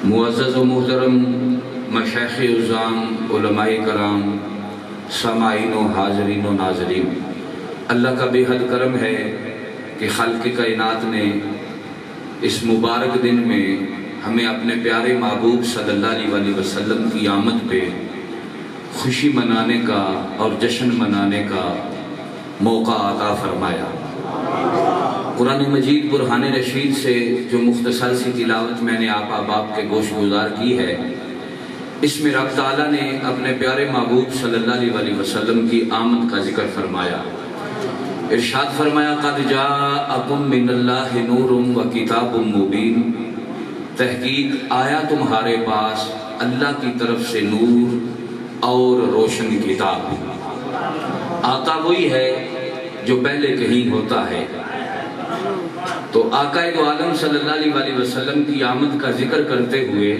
معزز و محترم مشائخ عظام، علماء کرام، سامعین و حاضرین و ناظرین، اللہ کا بے حد کرم ہے کہ خالق کائنات نے اس مبارک دن میں ہمیں اپنے پیارے محبوب صلی اللہ علیہ وسلم کی آمد پہ خوشی منانے کا اور جشن منانے کا موقع عطا فرمایا۔ قرآن مجید برہان رشید سے جو مختصر سی تلاوت میں نے آپ احباب کے گوش گزار کی ہے، اس میں رب تعالیٰ نے اپنے پیارے محبوب صلی اللہ علیہ وسلم کی آمد کا ذکر فرمایا۔ ارشاد فرمایا قد جاءکم من اللہ نور و کتاب مبین، تحقیق آیا تمہارے پاس اللہ کی طرف سے نور اور روشن کتاب۔ آقا وہی ہے جو پہلے کہیں ہوتا ہے۔ تو آقا دو عالم صلی اللہ علیہ وسلم کی آمد کا ذکر کرتے ہوئے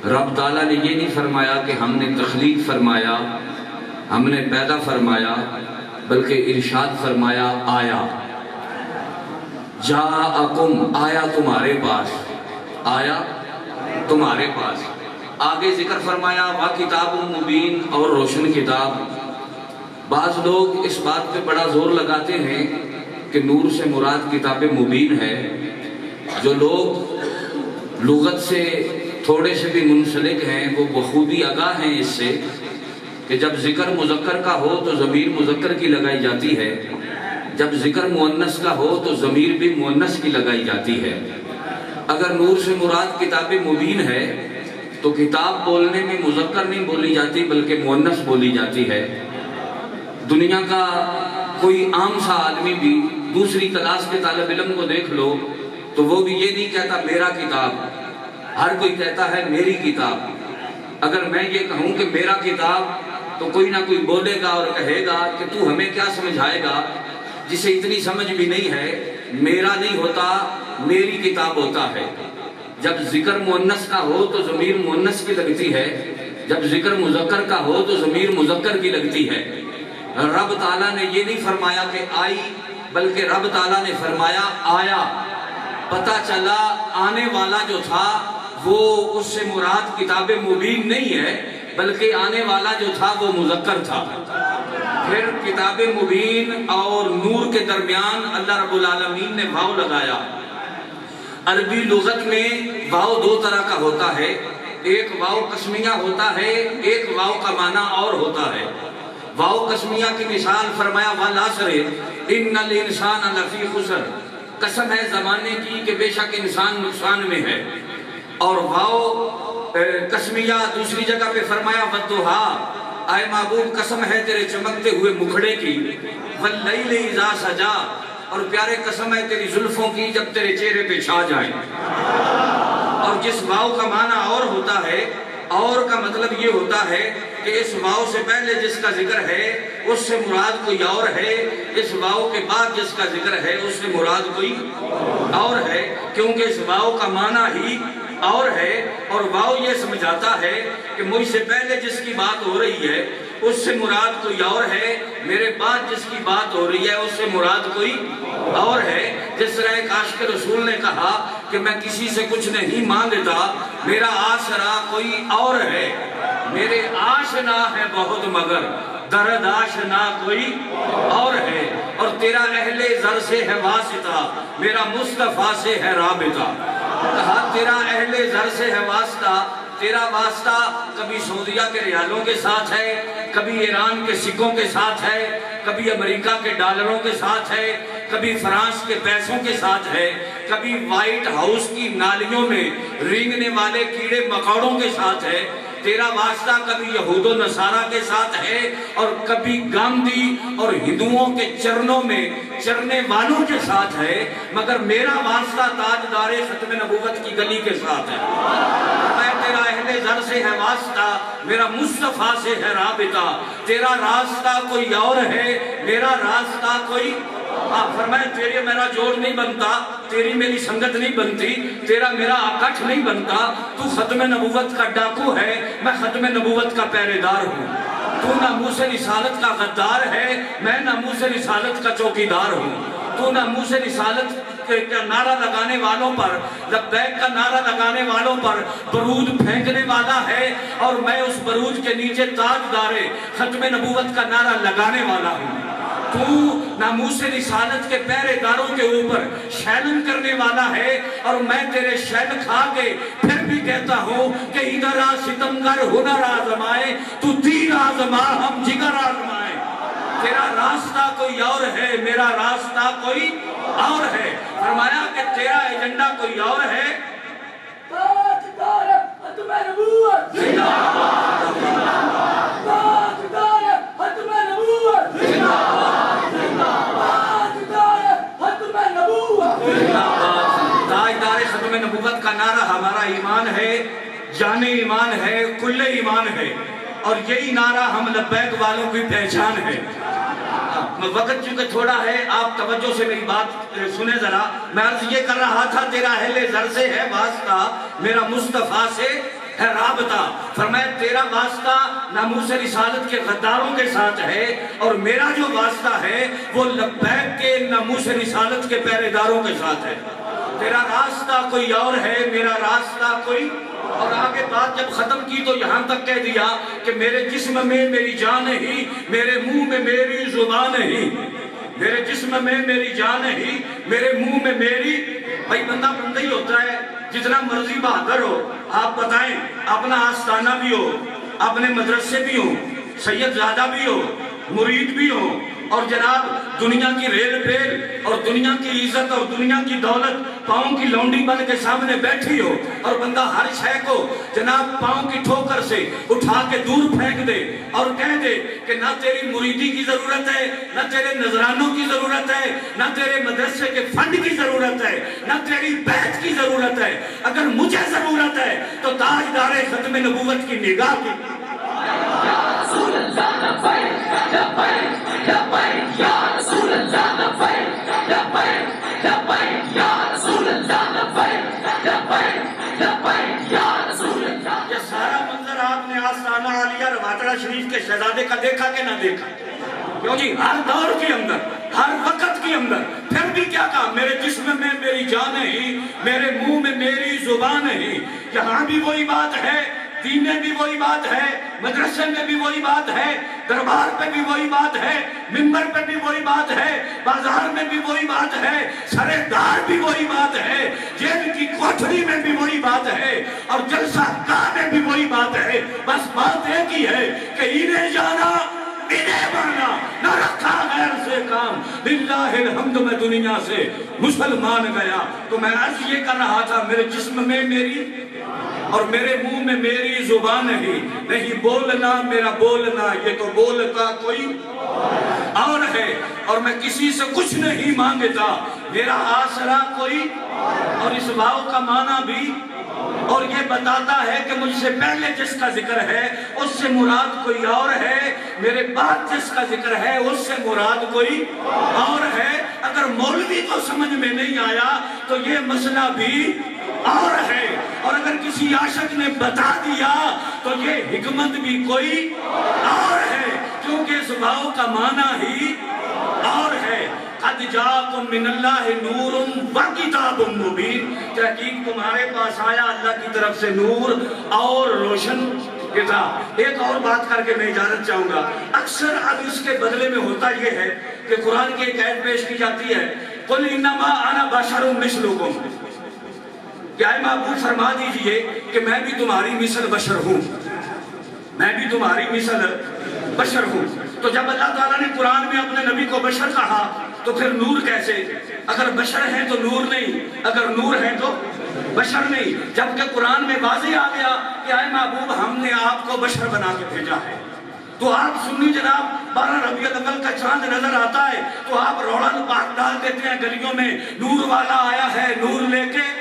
رب تعالیٰ نے یہ نہیں فرمایا کہ ہم نے تخلیق فرمایا، ہم نے پیدا فرمایا، بلکہ ارشاد فرمایا آیا۔ جاءکم، آیا تمہارے پاس، آیا تمہارے پاس۔ آگے ذکر فرمایا وا کتاب مبین، اور روشن کتاب۔ بعض لوگ اس بات پہ بڑا زور لگاتے ہیں کہ نور سے مراد کتاب مبین ہے۔ جو لوگ لغت سے تھوڑے سے بھی منسلک ہیں وہ بخوبی آگاہ ہیں اس سے کہ جب ذکر مذکر کا ہو تو ضمیر مذکر کی لگائی جاتی ہے، جب ذکر مؤنث کا ہو تو ضمیر بھی مؤنث کی لگائی جاتی ہے۔ اگر نور سے مراد کتاب مبین ہے تو کتاب بولنے میں مذکر نہیں بولی جاتی بلکہ مؤنث بولی جاتی ہے۔ دنیا کا کوئی عام سا آدمی بھی دوسری کلاس کے طالب علم کو دیکھ لو تو وہ بھی یہ نہیں کہتا میرا کتاب، ہر کوئی کہتا ہے میری کتاب۔ اگر میں یہ کہوں کہ میرا کتاب تو کوئی نہ کوئی بولے گا اور کہے گا کہ تو ہمیں کیا سمجھائے گا جسے اتنی سمجھ بھی نہیں ہے۔ میرا نہیں ہوتا، میری کتاب ہوتا ہے۔ جب ذکر مؤنث کا ہو تو ضمیر مؤنث کی لگتی ہے، جب ذکر مذکر کا ہو تو ضمیر مذکر کی لگتی ہے۔ رب تعالیٰ نے یہ نہیں فرمایا کہ آئی، بلکہ رب تعالیٰ نے فرمایا آیا۔ پتہ چلا آنے والا جو تھا وہ اس سے مراد کتاب مبین نہیں ہے بلکہ آنے والا جو تھا وہ مذکر تھا۔ پھر کتاب مبین اور نور کے درمیان اللہ رب العالمین نے واو لگایا۔ عربی لغت میں واو دو طرح کا ہوتا ہے، ایک واو قسمیہ ہوتا ہے، ایک واو کا معنی اور ہوتا ہے۔ واو قسمیہ کی مثال فرمایا والعصر ان الانسان لفی خسر، قسم ہے زمانے کی کہ بے شک انسان نقصان میں ہے۔ اور واو قسمیہ دوسری جگہ پہ فرمایا والضحیٰ، اے محبوب قسم ہے تیرے چمکتے ہوئے مکھڑے کی، واللیل اذا سجا، اور پیارے قسم ہے تیری زلفوں کی جب تیرے چہرے پہ چھا جائیں۔ اور جس واو کا معنی اور ہوتا ہے، اور کا مطلب یہ ہوتا ہے کہ اس واو سے پہلے جس کا ذکر ہے اس سے مراد کوئی اور ہے، اس واو کے بعد جس کا ذکر ہے اس سے مراد کوئی اور ہے، کیونکہ اس واو کا معنی ہی اور ہے۔ اور واو یہ سمجھاتا ہے کہ مجھ سے پہلے جس کی بات ہو رہی ہے اس سے مراد کوئی اور ہے، میرے بعد جس کی بات ہو رہی ہے اس سے مراد کوئی اور ہے۔ جس طرح ایک عاشق رسول نے کہا کہ میں کسی سے کچھ نہیں مانگتا، میرا آسرا کوئی اور ہے، میرے آشنا ہے بہت مگر درد آشنا کوئی اور ہے، اور تیرا اہل زر سے ہے واسطہ، میرا مصطفیٰ سے ہے رابطہ۔ کہا تیرا اہل زر سے ہے واسطہ، تیرا واسطہ کبھی سعودیہ کے ریالوں کے ساتھ ہے، کبھی ایران کے سکوں کے ساتھ ہے، کبھی امریکہ کے ڈالروں کے ساتھ ہے، کبھی فرانس کے پیسوں کے ساتھ ہے، کبھی وائٹ ہاؤس کی نالیوں میں رینگنے والے کیڑے مکوڑوں کے ساتھ ہے۔ تیرا واسطہ کبھی یہود و نصارہ کے ساتھ ہے اور کبھی گاندھی اور ہندوؤں کے چرنوں میں چرنے والوں کے ساتھ ہے، مگر میرا واسطہ تاجدار ختم نبوت کی گلی کے ساتھ ہے۔ میں تیرا اہل زر سے ہے واسطہ، میرا مصطفیٰ سے ہے رابطہ، تیرا راستہ کوئی اور ہے، میرا راستہ کوئی فرمائے تیرے میرا جوڑ نہیں بنتا، تیری میری سنگت نہیں بنتی، تیرا میرا اکٹھ نہیں بنتا، تو ختم نبوت کا ڈاکو ہے، میں ختم نبوت کا پہرے دار ہوں۔ تو ناموس رسالت کا غدار ہے، میں ناموس رسالت کا چوکیدار ہوں۔ تو ناموس رسالت کا نعرہ لگانے والوں پر، لبیک کا نعرہ لگانے والوں پر برود پھینکنے والا ہے، اور میں اس برود کے نیچے تاجدار ختم نبوت کا نعرہ لگانے والا ہوں۔ تو ناموس رسالت کے پہرے داروں کے اوپر شیلن کرنے والا ہے، اور میں تیرے شیل کھا کے پھر بھی کہتا ہوں کہ ادھر آ ستمگر ہنر آزمائے، تو تیر آزما ہم جگر آزمائے۔ تیرا راستہ کوئی اور ہے، میرا راستہ کوئی اور ہے۔ فرمایا کہ تیرا ایجنڈا کوئی اور ہے۔ تاجدار ختم نبوت زندہ باد، تاجدار ختم نبوت زندہ باد، تاجدار ختم نبوت زندہ باد۔ تاجدار ختم نبوت کا نعرہ ہمارا ایمان ہے، جان ایمان ہے، کل ایمان ہے، اور یہی نعرہ ہم لبیک والوں کی پہچان ہے۔ وقت چونکہ تھوڑا ہے، آپ توجہ سے میری بات سنیں ذرا۔ میں عرض یہ کر رہا تھا، تیرا اہل زر سے ہے واسطہ، میرا مصطفیٰ سے ہے رابطہ۔ فرمایا تیرا واسطہ ناموس رسالت کے غداروں کے ساتھ ہے، اور میرا جو واسطہ ہے وہ لبیک کے ناموس رسالت کے پہرے داروں کے ساتھ ہے۔ تیرا راستہ کوئی اور ہے، میرا راستہ کوئی اور۔ آگے بات جب ختم کی تو یہاں تک کہہ دیا کہ میرے جسم میں میری جان ہی، میرے منہ میں میری زبان ہی، میرے جسم میں میری جان ہی، میرے منہ میں میری۔ بھائی بندہ بندہ ہی ہوتا ہے، جتنا مرضی بہادر ہو۔ آپ بتائیں، اپنا آستانہ بھی ہو، اپنے مدرسے بھی ہو، سید زادہ بھی ہو، مرید بھی ہو، اور جناب دنیا کی ریل پیل اور دنیا کی عزت اور دنیا کی دولت پاؤں کی لونڈی بن کے سامنے بیٹھی ہو، اور بندہ ہر شے کو جناب پاؤں کی ٹھوکر سے اٹھا کے دور پھینک دے اور کہہ دے کہ نہ تیری مریدی کی ضرورت ہے، نہ تیرے نذرانوں کی ضرورت ہے، نہ تیرے مدرسے کے فنڈ کی ضرورت ہے، نہ تیری بیعت کی ضرورت ہے، اگر مجھے ضرورت ہے تو تاجدار ختم نبوت کی نگاہ کی۔ یہ سارا منظر آپ نے آستانہ عالیہ رواتڑہ شریف کے شہزادے کا دیکھا کہ نہ دیکھا؟ کیوں جی ہر دور کے اندر، ہر وقت کے اندر پھر بھی کیا کہا؟ میرے جسم میں میری جان ہی، میرے منہ میں میری زبان ہی۔ یہاں بھی وہی بات ہے، دین میں بھی وہی بات ہے، مدرسے میں بھی وہی بات ہے، دربار پہ بھی وہی بات ہے، منبر پہ بھی وہی بات ہے، بازار میں بھی وہی بات ہے، سرے دار بھی وہی بات ہے، جیل کی کوٹھری میں بھی وہی بات ہے، اور جلسہ گاہ میں بھی وہی بات ہے۔ بس بات ایک ہی ہے کہ انہیں جانا انہیں مانا، نہ رکھا غیر سے کام۔ للہ الحمد میں دنیا سے مسلمان گیا۔ تو میں عرض یہ کر رہا تھا، میرے جسم میں میری اور میرے منہ میں میری زبان ہی، نہیں بولنا میرا بولنا، یہ تو بولتا کوئی اور ہے، اور میں کسی سے کچھ نہیں مانگتا، میرا آسرا کوئی اور۔ اس بھاؤ کا معنی بھی اور یہ بتاتا ہے کہ مجھ سے پہلے جس کا ذکر ہے اس سے مراد کوئی اور ہے، میرے بعد جس کا ذکر ہے اس سے مراد کوئی اور ہے۔ اگر مولوی کو سمجھ میں نہیں آیا تو یہ مسئلہ بھی اور ہے، اور اگر کسی عاشق نے بتا دیا تو یہ حکمت بھی کوئی اور ہے، کیونکہ اس بھاؤ کا معنی ہی اور ہے۔ قد جاءکم من اللہ نور و کتاب مبین، تحقیق تمہارے پاس آیا اللہ کی طرف سے نور اور روشن کتاب۔ ایک اور بات کر کے میں اجازت چاہوں گا۔ اکثر اب اس کے بدلے میں ہوتا یہ ہے کہ قرآن کی ایک آیت پیش کی جاتی ہے، قل انما انا بشر مثلکم، کہ اے محبوب فرما دیجئے کہ میں بھی تمہاری مثل بشر ہوں، میں بھی تمہاری مثل بشر ہوں۔ تو جب اللہ تعالیٰ نے قرآن میں اپنے نبی کو بشر کہا تو پھر نور کیسے؟ اگر بشر ہیں تو نور نہیں، اگر نور ہیں تو بشر نہیں، جبکہ قرآن میں واضح آ گیا کہ اے محبوب ہم نے آپ کو بشر بنا کے بھیجا ہے۔ تو آپ سنی جناب 12 ربیع الاول کا چاند نظر آتا ہے تو آپ روڑا بات ڈال دیتے ہیں گلیوں میں، نور والا آیا ہے نور لے کے،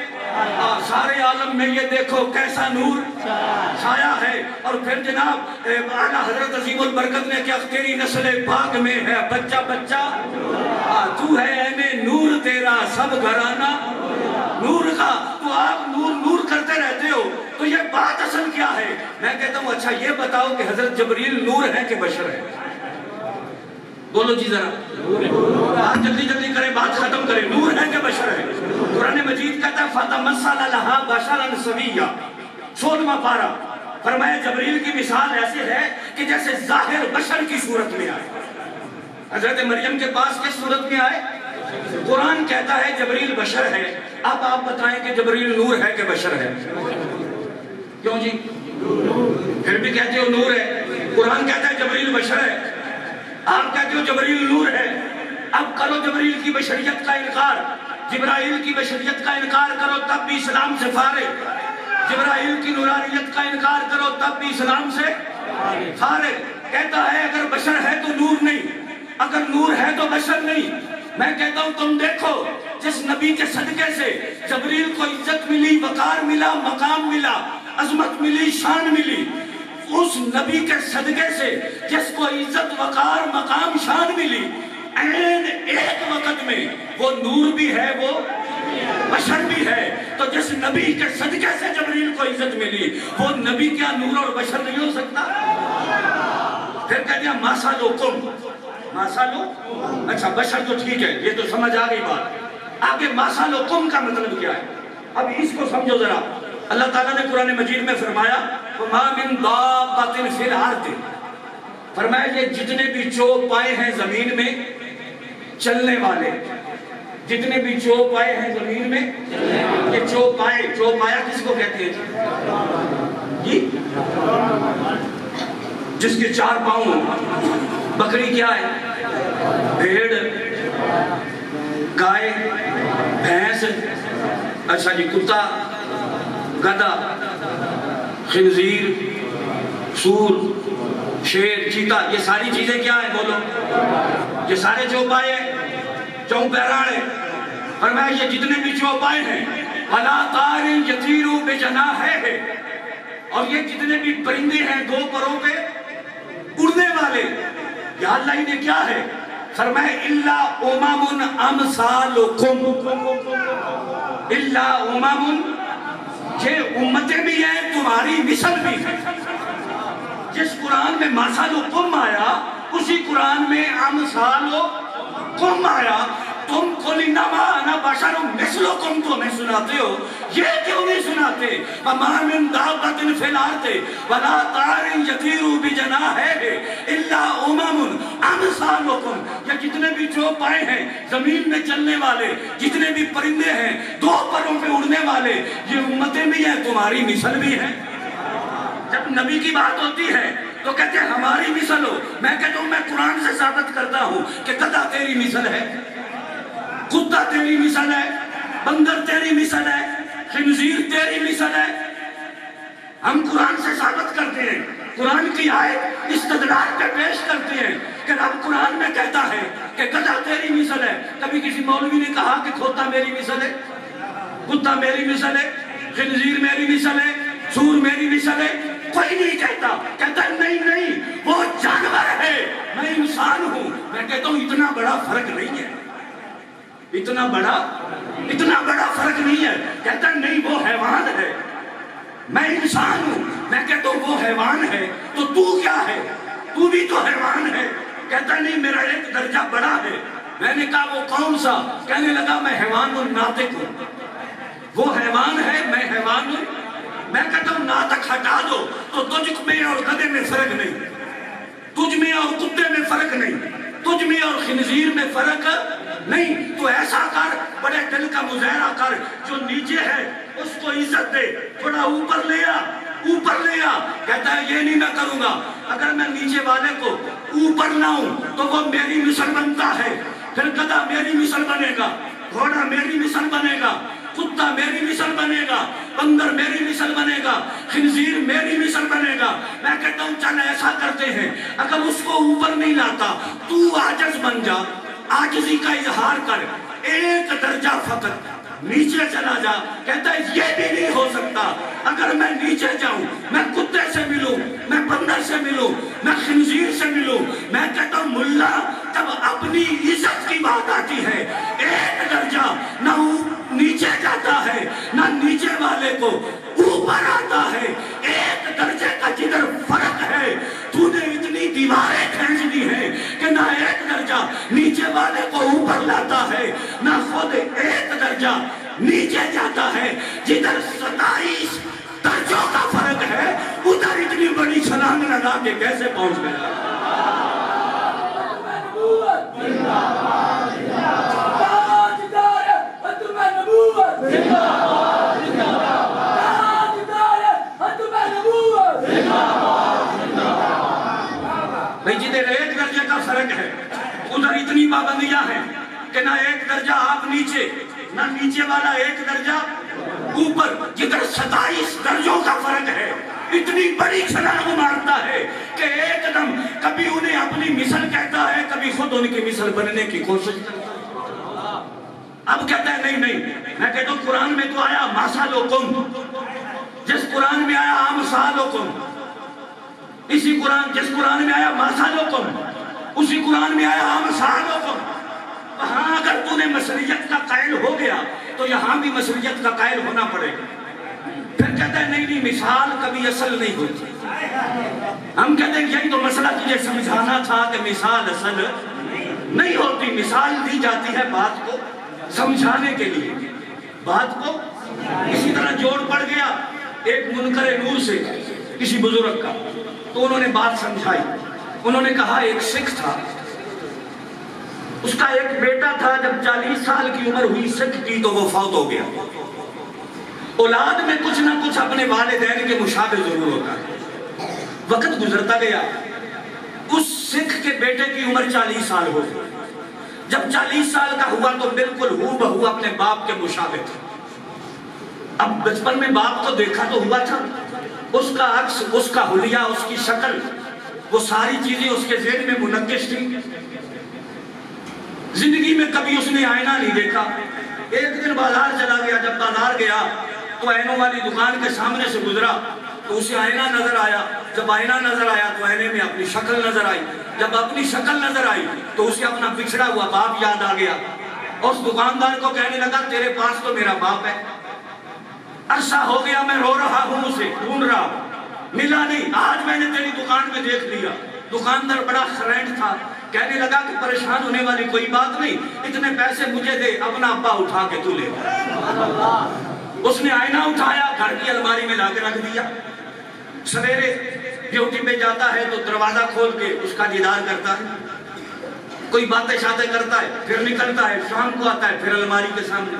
سارے عالم میں یہ دیکھو کیسا نور چھایا ہے۔ اور پھر جناب اعلیٰ حضرت عظیم البرکت نے کیا، تیری نسل پاک میں ہے بچہ بچہ، تو ہے اے نور تیرا سب گھرانہ نور کا۔ تو آپ نور نور کرتے رہتے ہو، تو یہ بات اصل کیا ہے؟ میں کہتا ہوں اچھا یہ بتاؤ کہ حضرت جبریل نور ہے کہ بشر ہے؟ بولو جی ذرا بات جلدی جلدی کرے، بات ختم کرے. نور ہے کہ بشر ہے؟ قرآن مجید کہتا ہے فَتَمَثَّلَ لَهَا بَشَرًا سَوِيًّا، 16واں پارہ. فرمایا جبریل کی مثال ایسے ہے کہ جیسے ظاہر بشر کی صورت میں آئے. حضرت مریم کے پاس کس صورت میں آئے؟ قرآن کہتا ہے جبریل بشر ہے. اب آپ بتائیں کہ جبریل نور ہے کہ بشر ہے؟ کیوں جی؟ پھر بھی کہتے ہو نور ہے. قرآن کہتا ہے جبریل بشر ہے، آپ کہتے ہو جبریل نور ہے. اب کرو جبریل کی بشریت کا انکار، جبرائیل کی بشریت کا انکار کرو تب بھی اسلام سے فارغ. جبرائیل کی نورانیت کا انکار کرو تب بھی اسلام سے فارغ. کہتا ہے اگر بشر ہے تو نور نہیں، اگر نور ہے تو بشر نہیں. میں کہتا ہوں تم دیکھو جس نبی کے صدقے سے جبریل کو عزت ملی، وقار ملا، مقام ملا، عظمت ملی، شان ملی، اس نبی کے صدقے سے جس کو عزت، وقار، مقام، شان ملی، این ایک وقت میں وہ نور بھی ہے، وہ بشر بھی ہے. تو جس نبی کے صدقے سے جبریل کو عزت ملی وہ نبی کیا نور اور بشر نہیں ہو سکتا؟ پھر کہہ دیا ماسالوکم، ماسالو، اچھا بشر تو ٹھیک ہے، یہ تو سمجھ آ گئی بات. آگے ماسالوکم کا مطلب کیا ہے؟ اب اس کو سمجھو ذرا. اللہ تعالیٰ نے قرآن مجید میں فرمایا وَمَا مِن دَابَّةٍ فِي الْأَرْضِ، فرمایا یہ جتنے بھی چوپائے ہیں زمین میں چلنے والے، جتنے بھی چوپائے ہیں زمین میں، یہ چوپائے، چوپایا کس کو کہتے ہیں جی؟ جس کے 4 پاؤں ہوں. بکری کیا ہے؟ بھیڑ، گائے، بھینس، اچھا جی کتا، گدھا، خنزیر، سور، شیر، چیتا، یہ ساری چیزیں کیا ہیں بولو؟ یہ سارے چوپائے ہیں، چوپیراڑے. فرمایا یہ جتنے بھی چوپائے ہیں وَلَا طَائِرٍ يَطِيرُ بِجَنَاحَيْهِ، اور یہ جتنے بھی پرندے ہیں 2 پروں پہ اڑنے والے. یا اللہ انہیں کیا ہے؟ فرمایا إِلَّا أُمَمٌ أَمْثَالُكُمْ، إِلَّا أُمَمٌ، یہ امتیں بھی ہیں تمہاری مثل بھی ہیں. جس قرآن میں ماسالوکم آیا اسی قرآن میں امثالوکم آیا. تم قُلْ إِنَّمَا أَنَا بَشَرٌ مِثْلُكُمْ تو میں سناتے ہو، یہ کیوں نہیں سناتے؟ وَمَا مِن دَابَّةٍ فِي الْأَرْضِ وَلَا طَائِرٍ يَطِيرُ بِجَنَاحَيْهِ إِلَّا أُمَمٌ أَمْثَالُكُمْ، یہ جتنے بھی چوپائے ہیں زمین میں چلنے والے، جتنے بھی پرندے ہیں 2 پروں پہ اڑنے والے، یہ امتیں بھی ہیں تمہاری مثل بھی ہیں. جب نبی کی بات ہوتی ہے تو کہتے ہیں ہماری مثل ہو. میں کہتا ہوں میں قرآن سے ثابت کرتا ہوں کہ گدھا تیری مثل ہے، کتا تیری مثل ہے، بندر تیری مثل ہے، خنزیر تیری مثل ہے. ہم قرآن سے ثابت کرتے ہیں، قرآن کی آیت استدلال پہ پیش کرتے ہیں کہ رب قرآن میں کہتا ہے کہ گدھا تیری مثل ہے. کبھی کسی مولوی نے کہا کہ کھوتا میری مثل ہے، کتا میری مثل ہے، خنزیر میری مثل ہے، سور میری مثل ہے؟ کوئی نہیں کہتا. کہتا ہے نہیں نہیں وہ جانور ہے، میں انسان ہوں. میں کہتا ہوں اتنا بڑا فرق نہیں ہے، اتنا بڑا فرق نہیں ہے. کہتا ہے نہیں وہ حیوان ہے، میں انسان ہوں. میں کہتا ہوں وہ حیوان ہے تو تو کیا ہے؟ تو بھی تو حیوان ہے. کہتا ہے نہیں میرا ایک درجہ بڑا ہے. میں نے کہا وہ کون سا؟ کہنے لگا میں حیوان الناطق ہوں. وہ حیوان ہے، میں حیوان ہوں. میں کہتا ہوں ناطق ہٹا دو تو تجھ میں اور گدھے میں فرق نہیں، تجھ میں اور کتے میں فرق نہیں، تجھ میں اور خنزیر میں فرق نہیں. تو ایسا کر، بڑے دل کا مظاہرہ کر، جو نیچے ہے اس کو عزت دے، تھوڑا اوپر لے آ، اوپر لے آ. کہتا ہے یہ نہیں میں کروں گا. اگر میں نیچے والے کو اوپر لاؤں تو وہ میری مثل بنتا ہے. پھر گدھا میری مثل بنے گا، گھوڑا میری مثل بنے گا، کتا میری مثل بنے گا، بندر میری مثل بنے گا، خنزیر میری مثل بنے گا. میں کہتا ہوں چل ایسا کرتے ہیں، اگر اس کو اوپر نہیں لاتا تو عاجز بن جا، عاجزی کا اظہار کر، ایک درجہ فقط نیچے چلا جا. کہتا ہے یہ بھی نہیں ہو سکتا. اگر میں نیچے جاؤں، میں کتے سے ملوں، میں بندر سے ملوں، میں خنزیر سے ملوں. میں کہتا ہوں ملا جب اپنی عزت کی بات آتی ہے ایک درجہ نہ نیچے جاتا ہے نہ نیچے والے کو اوپر آتا ہے. ایک درجے کا جدھر فرق ہے تو نے اتنی دیواریں کھینچ دی ہیں کہ نہ ایک درجہ نیچے والے کو اوپر لاتا ہے، نہ خود ایک درجہ نیچے جاتا ہے۔ جدھر 27 درجوں کا فرق ہے ادھر اتنی بڑی چھلانگ لگا کے کیسے پہنچ گیا؟ بھئی جدھر ایک درجے کا فرق ہے ادھر اتنی پابندیاں ہیں کہ نہ ایک درجہ آپ نیچے، نہ نیچے والا ایک درجہ اوپر۔ جدھر 27 درجوں کا فرق ہے اتنی بڑی چھلانگ مارتا ہے کہ ایک دم کبھی انہیں اپنی مثل کہتا ہے، کبھی خود ان کی مثل بننے کی کوشش کرتا ہے۔ اب کہتا ہے نہیں، میں کہتا ہوں قرآن میں تو آیا مَثَلُكُمْ، جس قرآن میں آیا أَمْثَالُكُمْ، اسی قرآن جس قرآن میں آیا مَثَلُكُمْ اسی قرآن میں آیا أَمْثَالُكُمْ۔ وہاں اگر تو نے مثلیت کا قائل ہو گیا تو یہاں بھی مثلیت کا قائل ہونا پڑے گا۔ پھر کہتا ہے نہیں مثال کبھی اصل نہیں ہوتی۔ ہم کہتے ہیں یہی تو مسئلہ تجھے سمجھانا تھا کہ مثال اصل نہیں ہوتی، مثال دی جاتی ہے بات کو سمجھانے کے لیے، بات کو۔ اسی طرح جوڑ پڑ گیا ایک منکر نور سے کسی بزرگ کا، تو انہوں نے بات سمجھائی۔ انہوں نے کہا ایک سکھ تھا، اس کا ایک بیٹا تھا، جب 40 سال کی عمر ہوئی سکھ کی تو وہ فوت ہو گیا۔ اولاد میں کچھ نہ کچھ اپنے والدین کے مشابہ ضرور ہوتا ہے۔ وقت گزرتا گیا، اس سکھ کے بیٹے کی عمر 40 سال ہو گئی۔ جب 40 سال کا ہوا تو بالکل ہو بہو اپنے باپ کے مشابہ تھا۔ اب بچپن میں باپ کو دیکھا تو ہوا تھا، اس کا عکس، اس کا حلیہ، اس کی شکل، وہ ساری چیزیں اس کے ذہن میں منقش تھی۔ زندگی میں کبھی اس نے آئینہ نہیں دیکھا۔ ایک دن بازار چلا گیا، جب بازار گیا تو آئینوں والی دکان کے سامنے سے گزرا تو اسے آئینہ نظر آیا۔ جب آئینہ نظر آیا تو آئینے میں اپنی شکل نظر آئی۔ جب اپنی شکل نظر آئی تو اسے اپنا بچھڑا ہوا باپ یاد آ گیا۔ اس دکاندار کو کہنے لگا تیرے پاس تو میرا باپ ہے، عرصہ ہو گیا میں رو رہا ہوں، اسے ڈھونڈ رہا ہوں، ملا نہیں، آج میں نے تیری دکان میں دیکھ لیا۔ دکاندار بڑا خرینٹ تھا، کہنے لگا کہ پریشان ہونے والی کوئی بات نہیں، اتنے پیسے مجھے دے، اپنا ابا اٹھا کے تو لے۔ اس نے آئینہ اٹھایا، گھر کی الماری میں لا کے رکھ دیا۔ سویرے ڈیوٹی پہ جاتا ہے تو دروازہ کھول کے اس کا دیدار کرتا ہے، کوئی باتیں شاتیں کرتا ہے، پھر نکلتا ہے، شام کو آتا ہے، پھر الماری کے سامنے۔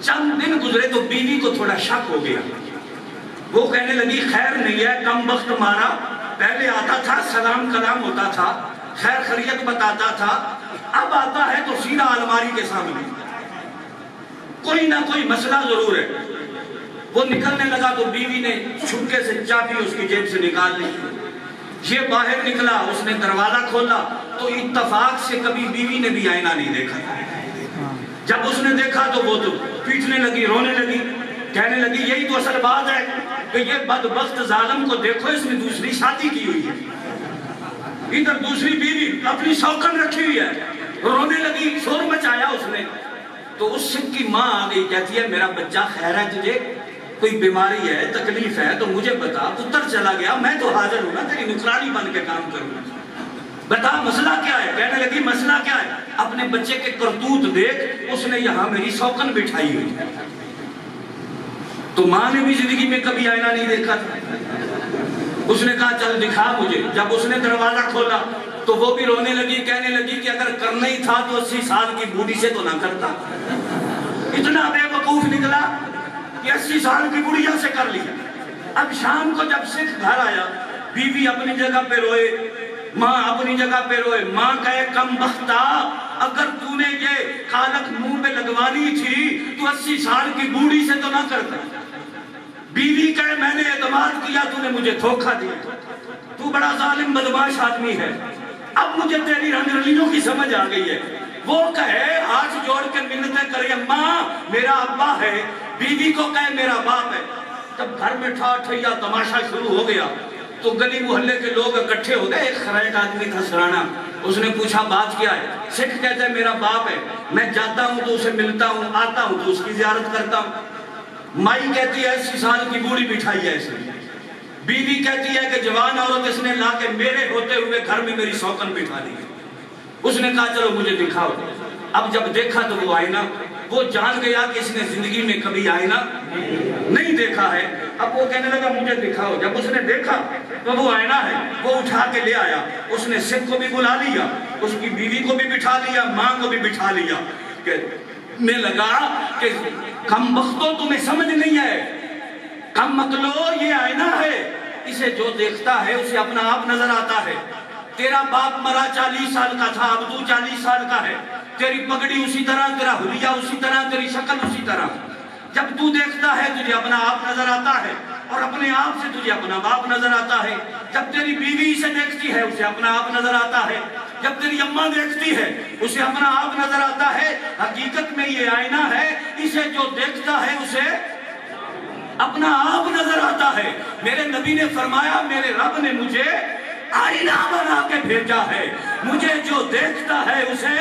چند دن گزرے تو بیوی کو تھوڑا شک ہو گیا، وہ کہنے لگی خیر نہیں ہے، کم وقت مارا، پہلے آتا تھا سلام کلام ہوتا تھا، خیر خیریت بتاتا تھا، اب آتا ہے تو سیدھا الماری کے سامنے، کوئی نہ کوئی مسئلہ ضرور ہے۔ وہ نکلنے لگا تو بیوی نے چھپکے سے چابی اس کی جیب سے نکال لی۔ یہ باہر نکلا، اس نے دروازہ کھولا تو اتفاق سے کبھی بیوی نے بھی آئینہ نہیں دیکھا۔ جب اس نے دیکھا تو وہ تو پیٹنے لگی، رونے لگی، کہنے لگی یہی تو اصل بات ہے کہ یہ بدبخت ظالم کو دیکھو، اس نے دوسری شادی کی ہوئی ہے، ادھر دوسری بیوی اپنی سوکن رکھی ہوئی ہے۔ رونے لگی، شور مچایا اس نے، تو اس سکھ کی ماں آ گئی، کہتی ہے میرا بچہ خیر ہے، تجھے کوئی بیماری ہے، تکلیف ہے تو مجھے بتا۔ پتر چلا گیا، میں تو حاضر ہوں نا، تیری نکرانی بن کے کام کروں، بتا مسئلہ کیا ہے؟ کہنے لگی مسئلہ کیا ہے؟ اپنے بچے کے کرتوت دیکھ، اس نے یہاں میری سوکن بٹھائی ہوئی ہے۔ تو ماں نے بھی زندگی میں کبھی آئینہ نہیں دیکھا تھا۔ اس نے کہا چل دکھا مجھے۔ جب اس نے دروازہ کھولا تو وہ بھی رونے لگی، کہنے لگی کہ اگر کرنا ہی تھا تو 80 سال کی بوڑھی سے تو نہ کرتا، اتنا بے وقوف نکلا کہ 80 سال کی بوڑھیا سے کر لیا۔ اب شام کو جب سکھ گھر آیا، بیوی اپنی جگہ پہ روئے، ماں اپنی جگہ پہ روئے۔ ماں کہے کم بختا، اگر تو نے یہ کالک منہ پہ لگوانی تھی تو 80 سال کی بوڑھی سے تو نہ کرتا۔ بیوی کہے میں نے اعتماد کیا، تو نے مجھے دھوکہ دیا، تو بڑا ظالم بدمعاش آدمی ہے، اب مجھے تیری رنگ رلیوں کی سمجھ آ گئی ہے۔ وہ کہے ہاتھ جوڑ کے منتیں کرے ماں میرا ابا ہے، بیوی کو کہے میرا باپ ہے۔ جب گھر میں ٹھا ٹھیا تماشا شروع ہو گیا تو گلی محلے کے لوگ اکٹھے ہو گئے۔ ایک خرائٹ آدمی تھا سرانا، اس نے پوچھا بات کیا ہے؟ سکھ کہتا ہے میرا باپ ہے، میں جاتا ہوں تو اسے ملتا ہوں، آتا ہوں تو اس کی زیارت کرتا ہوں۔ مائی کہتی ہے 80 سال کی بوڑھی بٹھائی ہے اسے۔ بیوی کہتی ہے کہ جوان عورت اس نے لا کے میرے ہوتے ہوئے گھر میں میری سوکن بٹھا دی۔ اس نے کہا چلو مجھے دکھاؤ. اب جب دیکھا تو وہ آئینہ، وہ جان گیا کہ اس نے زندگی میں کبھی آئینہ نہیں دیکھا ہے. اب وہ کہنے لگا مجھے دکھاؤ. جب اس نے دیکھا تو وہ آئینہ ہے، وہ اٹھا کے لے آیا. اس نے سکھ کو بھی بلا لیا، اس کی بیوی کو بھی بٹھا لیا، ماں کو بھی بٹھا لیا. کہنے لگا کہ کم بختو تمہیں سمجھ نہیں ہے، کم مکلو یہ آئینہ ہے، اسے جو دیکھتا ہے اسے اپنا آپ نظر آتا ہے. تیرا باپ مرا 40 سال کا تھا، اب تو 40 سال کا ہے. تیری پگڑی اسی طرح، تیرا حلیہ اسی طرح، تیری شکل اسی طرح. جب تو دیکھتا ہے تجھے اپنا آپ نظر آتا ہے، اور اپنے آپ سے تجھے اپنا باپ نظر آتا ہے. جب تیری بیوی اسے دیکھتی ہے اسے اپنا آپ نظر آتا ہے. جب تیری اماں دیکھتی ہے اسے اپنا آپ نظر آتا ہے. حقیقت میں یہ آئینہ ہے، اسے جو دیکھتا ہے اسے اپنا آپ نظر آتا ہے. میرے نبی نے فرمایا میرے رب نے مجھے آئینہ بنا کے بھیجا ہے، مجھے جو دیکھتا ہے اسے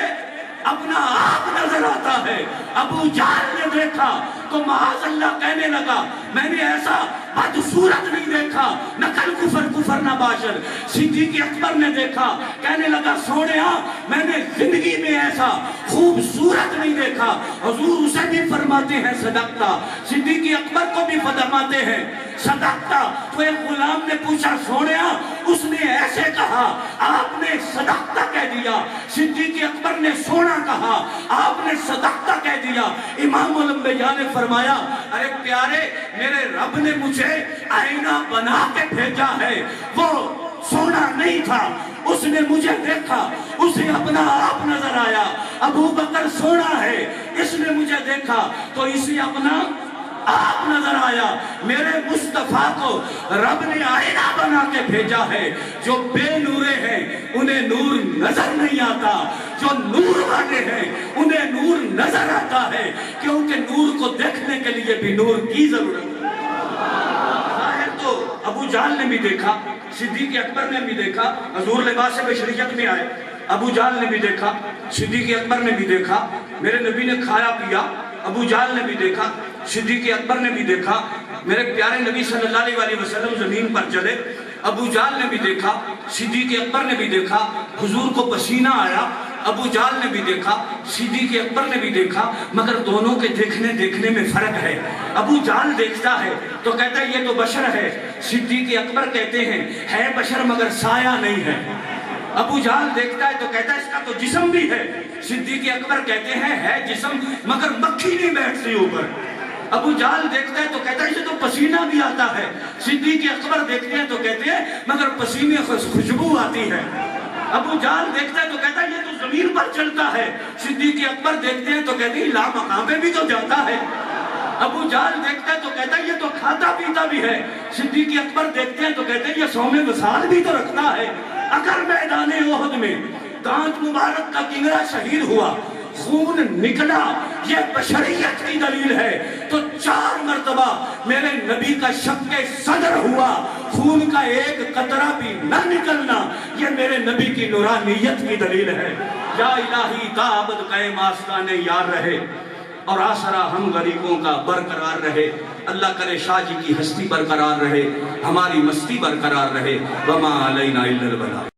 اپنا آپ نظر آتا ہے. ابو جہل نے دیکھا تو معاذ اللہ کہنے لگا میں نے ایسا بدصورت نہیں دیکھا، نقل کفر نہ باشر. صدیق اکبر نے دیکھا، کہنے لگا سونیا میں نے زندگی میں ایسا خوبصورت نہیں دیکھا. حضور اسے بھی فرماتے ہیں صدقتا، صدیق اکبر کو بھی فرماتے ہیں صدقتا. تو ایک غلام نے پوچھا سونیا اس نے ایسے کہا، آپ نے صدقتا کہہ دیا. صدیق اکبر نے سونا کہا، آپ نے صدقتا کہہ دیا. امام الانبیاء نے فرمایا ارے پیارے میرے رب نے مجھے آئینہ بنا کے بھیجا ہے، وہ سونا نہیں تھا. اس نے مجھے دیکھا، اسے اپنا آپ نظر آیا. ابو بکر سونا ہے، اس نے مجھے دیکھا تو اسے اپنا آپ نظر آیا. میرے مصطفیٰ کو رب نے آئینہ بنا کے بھیجا ہے. جو بے نورے ہیں انہیں نور نظر نہیں آتا، جو نور والے ہیں انہیں نور نظر آتا ہے، کیونکہ نور کو دیکھنے کے لیے بھی نور کی ضرورت ہے. ظاہر تو ابو جہل نے بھی دیکھا، صدیق اکبر نے بھی دیکھا، حضور لباس بشریت میں آئے. ابو جہل نے بھی دیکھا، صدیق اکبر نے بھی دیکھا. میرے نبی نے کھایا پیا، ابو جہل نے بھی دیکھا، صدیق اکبر نے بھی دیکھا. میرے پیارے نبی صلی اللہ علیہ وسلم زمین پر چلے، ابو جہل نے بھی دیکھا، صدیق اکبر نے بھی دیکھا. حضور کو پسینہ آیا، ابو جہل نے بھی دیکھا، صدیق اکبر نے بھی دیکھا. مگر دونوں کے دیکھنے میں فرق ہے. ابو جہل دیکھتا ہے تو کہتا ہے یہ تو بشر ہے. صدیق اکبر کہتے ہیں ہے بشر مگر سایہ نہیں ہے. ابو جہل دیکھتا ہے تو کہتا ہے اس کا تو جسم بھی ہے. صدیق اکبر کہتے ہیں ہے جسم مگر مکھی نہیں بیٹھتی اوپر. ابو جہل دیکھتا ہے تو کہتا ہے اسے تو پسینہ بھی آتا ہے. صدیق اکبر دیکھتے ہیں تو کہتے ہیں مگر پسینے خوشبو آتی ہے. ابو جہل دیکھتا ہے تو کہتا ہے یہ تو زمین پر چلتا ہے. صدیق اکبر دیکھتے ہیں تو کہتے ہیں لا مقام پہ بھی تو جاتا ہے. ابو جہل دیکھتا ہے تو کہتا ہے یہ تو کھاتا پیتا بھی ہے. صدیق اکبر دیکھتے ہیں تو کہتے ہیں یہ سوم وصال بھی تو رکھتا ہے. اگر میدان احد میں دانت مبارک کا کنگرا شہید ہوا، خون نکلا، یہ بشریت کی دلیل ہے، تو 4 مرتبہ میرے نبی کا شق صدر ہوا، خون کا ایک قطرہ بھی نہ نکلنا، یہ میرے نبی کی نورانیت کی دلیل ہے. یا الہی تا ابد قائم آستانے یار رہے اور آسرا ہم غریبوں کا برقرار رہے. اللہ کرے شاہ جی کی ہستی برقرار رہے، ہماری مستی برقرار رہے. وما علینا الا البلاغ.